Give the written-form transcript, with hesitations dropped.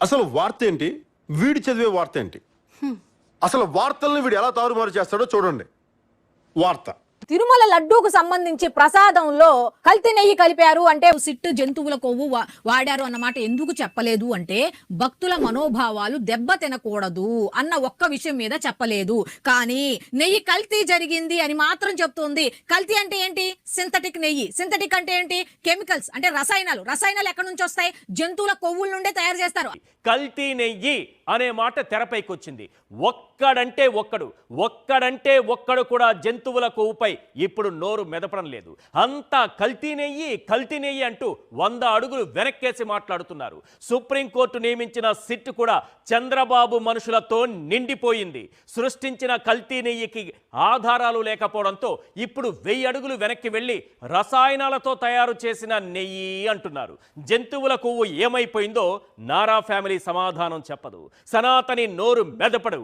అసలు వార్త ఏంటి, వీడి చదివే వార్త ఏంటి? అసలు వార్తల్ని వీడు ఎలా తారుమారు చేస్తాడో చూడండి. వార్త తిరుమల లడ్డూకు సంబంధించి ప్రసాదంలో కల్తీ నెయ్యి కలిపారు అంటే సిట్టు జంతువుల కొవ్వు వాడారు అన్నమాట ఎందుకు చెప్పలేదు అంటే భక్తుల మనోభావాలు దెబ్బ తినకూడదు అన్న ఒక్క విషయం మీద చెప్పలేదు. కానీ నెయ్యి కల్తీ జరిగింది అని మాత్రం చెప్తుంది. కల్తీ అంటే ఏంటి? సింథటిక్ నెయ్యి. సింథటిక్ అంటే ఏంటి? కెమికల్స్ అంటే రసాయనాలు. రసాయనాలు ఎక్కడి నుంచి వస్తాయి? జంతువుల కొవ్వుల నుండే తయారు చేస్తారు. కల్తీ నెయ్యి అనే మాట తెరపైకి వచ్చింది. ఒక్కడంటే ఒక్కడు కూడా జంతువుల కొవ్వుపై ఇప్పుడు నోరు మెదపడం లేదు. అంతా కల్తీ నెయ్యి అంటూ 100 అడుగులు వెనక్కేసి మాట్లాడుతున్నారు. సుప్రీంకోర్టు నియమించిన సిట్ కూడా చంద్రబాబు మనుషులతో నిండిపోయింది. సృష్టించిన కల్తీ నెయ్యికి ఆధారాలు లేకపోవడంతో ఇప్పుడు 1000 అడుగులు వెనక్కి వెళ్ళి రసాయనాలతో తయారు చేసిన నెయ్యి అంటున్నారు. జంతువుల కొవ్వు ఏమైపోయిందో నారా ఫ్యామిలీ సమాధానం చెప్పదు. సనాతని నోరు మెదపడు.